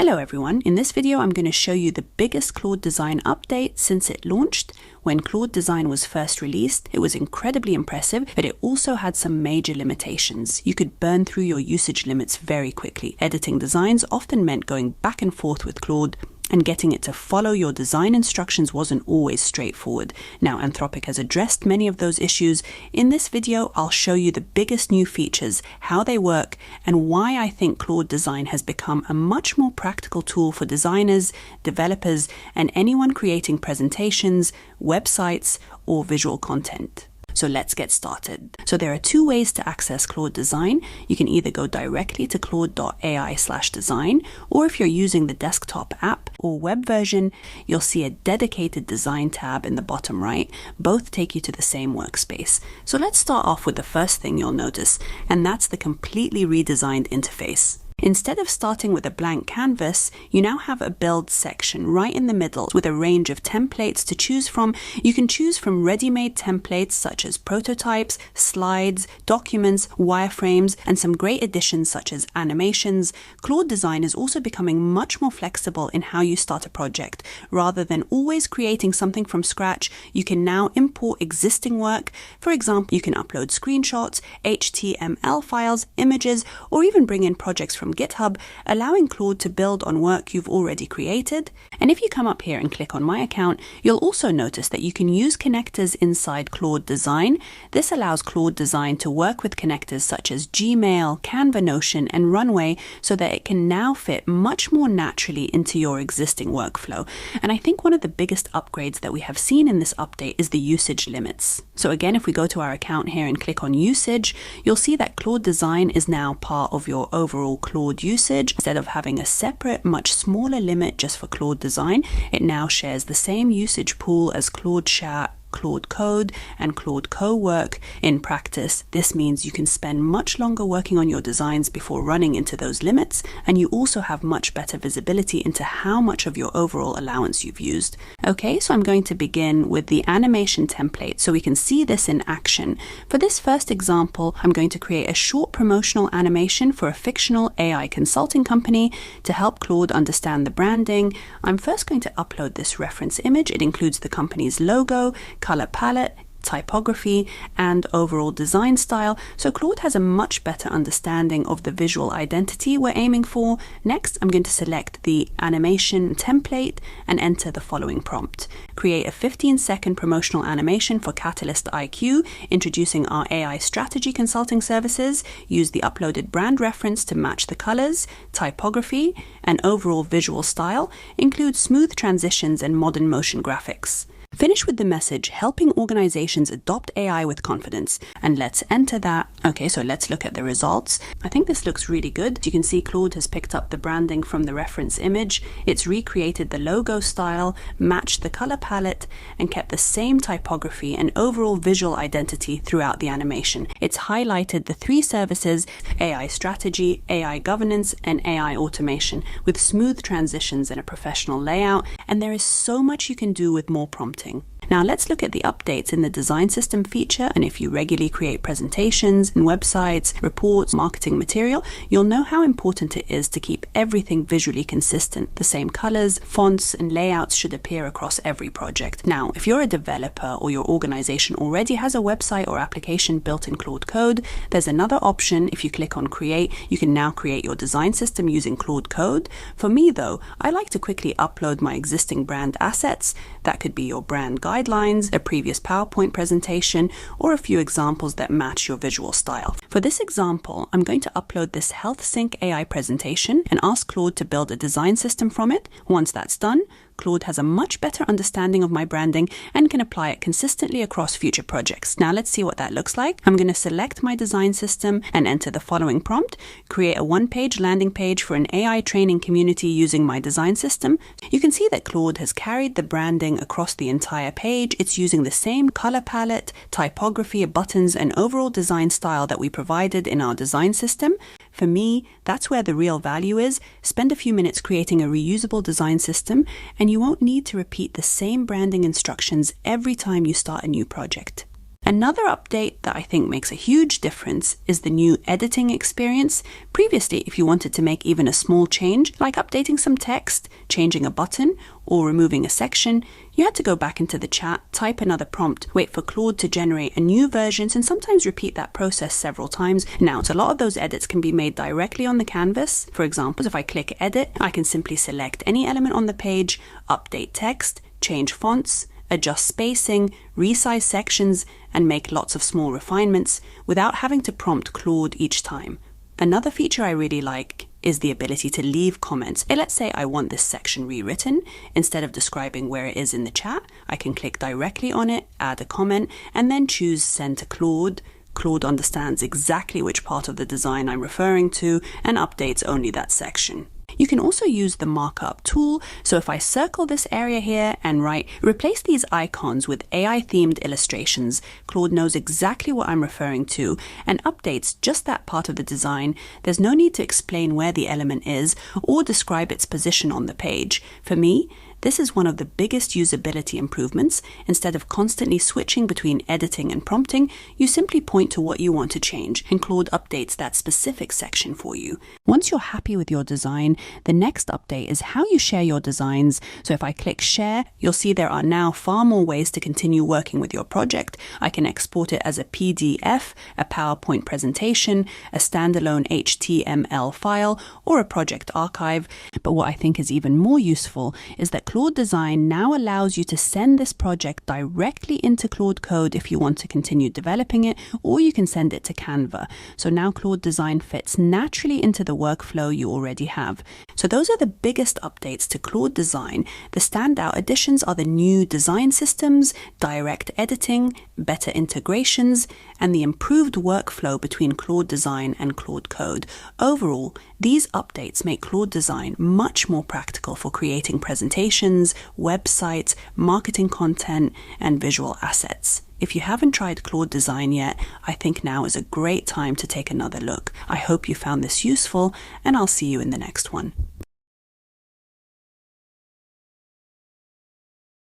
Hello everyone, in this video I'm going to show you the biggest Claude Design update since it launched. When Claude Design was first released, it was incredibly impressive, but it also had some major limitations. You could burn through your usage limits very quickly. Editing designs often meant going back and forth with Claude, and getting it to follow your design instructions wasn't always straightforward. Now, Anthropic has addressed many of those issues. In this video, I'll show you the biggest new features, how they work, and why I think Claude Design has become a much more practical tool for designers, developers, and anyone creating presentations, websites, or visual content. So let's get started. So there are two ways to access Claude Design. You can either go directly to claude.ai/design, or if you're using the desktop app or web version, you'll see a dedicated design tab in the bottom right. Both take you to the same workspace. So let's start off with the first thing you'll notice, and that's the completely redesigned interface. Instead of starting with a blank canvas, you now have a build section right in the middle with a range of templates to choose from. You can choose from ready-made templates such as prototypes, slides, documents, wireframes, and some great additions such as animations. Claude Design is also becoming much more flexible in how you start a project. Rather than always creating something from scratch, you can now import existing work. For example, you can upload screenshots, HTML files, images, or even bring in projects from GitHub, allowing Claude to build on work you've already created. And if you come up here and click on My Account, you'll also notice that you can use connectors inside Claude Design. This allows Claude Design to work with connectors such as Gmail, Canva, Notion, and Runway so that it can now fit much more naturally into your existing workflow. And I think one of the biggest upgrades that we have seen in this update is the usage limits. So again, if we go to our account here and click on Usage, you'll see that Claude Design is now part of your overall Claude usage. Instead of having a separate, much smaller limit just for Claude Design, it now shares the same usage pool as Claude Chat, Claude Code, and Claude Co-work. In practice, this means you can spend much longer working on your designs before running into those limits, and you also have much better visibility into how much of your overall allowance you've used. Okay, so I'm going to begin with the animation template so we can see this in action. For this first example, I'm going to create a short promotional animation for a fictional AI consulting company to help Claude understand the branding. I'm first going to upload this reference image. It includes the company's logo, color palette, typography, and overall design style, so Claude has a much better understanding of the visual identity we're aiming for. Next, I'm going to select the animation template and enter the following prompt. Create a 15-second promotional animation for Catalyst IQ, introducing our AI strategy consulting services. Use the uploaded brand reference to match the colors, typography, and overall visual style. Include smooth transitions and modern motion graphics. Finish with the message, helping organizations adopt AI with confidence. And let's enter that. Okay, so let's look at the results. I think this looks really good. You can see Claude has picked up the branding from the reference image. It's recreated the logo style, matched the color palette, and kept the same typography and overall visual identity throughout the animation. It's highlighted the three services: AI strategy, AI governance, and AI automation, with smooth transitions and a professional layout. And there is so much you can do with more prompting. Now let's look at the updates in the design system feature, and if you regularly create presentations and websites, reports, marketing material, you'll know how important it is to keep everything visually consistent. The same colors, fonts, and layouts should appear across every project. Now, if you're a developer or your organization already has a website or application built in Claude Code, there's another option. If you click on Create, you can now create your design system using Claude Code. For me though, I like to quickly upload my existing brand assets. That could be your brand guidelines, a previous PowerPoint presentation, or a few examples that match your visual style. For this example, I'm going to upload this HealthSync AI presentation and ask Claude to build a design system from it. Once that's done, Claude has a much better understanding of my branding and can apply it consistently across future projects. Now let's see what that looks like. I'm going to select my design system and enter the following prompt. Create a one-page landing page for an AI training community using my design system. You can see that Claude has carried the branding across the entire page. It's using the same color palette, typography, buttons, and overall design style that we provided in our design system. For me, that's where the real value is. Spend a few minutes creating a reusable design system, and you won't need to repeat the same branding instructions every time you start a new project. Another update that I think makes a huge difference is the new editing experience. Previously, if you wanted to make even a small change, like updating some text, changing a button, or removing a section, you had to go back into the chat, type another prompt, wait for Claude to generate a new version, and sometimes repeat that process several times. Now, a lot of those edits can be made directly on the canvas. For example, if I click Edit, I can simply select any element on the page, update text, change fonts, adjust spacing, resize sections, and make lots of small refinements without having to prompt Claude each time. Another feature I really like is the ability to leave comments. Let's say I want this section rewritten. Instead of describing where it is in the chat, I can click directly on it, add a comment, and then choose Send to Claude. Claude understands exactly which part of the design I'm referring to and updates only that section. You can also use the markup tool. So if I circle this area here and write, replace these icons with AI-themed illustrations, Claude knows exactly what I'm referring to and updates just that part of the design. There's no need to explain where the element is or describe its position on the page. For me, this is one of the biggest usability improvements. Instead of constantly switching between editing and prompting, you simply point to what you want to change, and Claude updates that specific section for you. Once you're happy with your design, the next update is how you share your designs. So if I click Share, you'll see there are now far more ways to continue working with your project. I can export it as a PDF, a PowerPoint presentation, a standalone HTML file, or a project archive. But what I think is even more useful is that Claude Design now allows you to send this project directly into Claude Code if you want to continue developing it, or you can send it to Canva. So now Claude Design fits naturally into the workflow you already have. So those are the biggest updates to Claude Design. The standout additions are the new design systems, direct editing, better integrations, and the improved workflow between Claude Design and Claude Code. Overall, these updates make Claude Design much more practical for creating presentations, websites, marketing content, and visual assets. If you haven't tried Claude Design yet, I think now is a great time to take another look. I hope you found this useful, and I'll see you in the next one.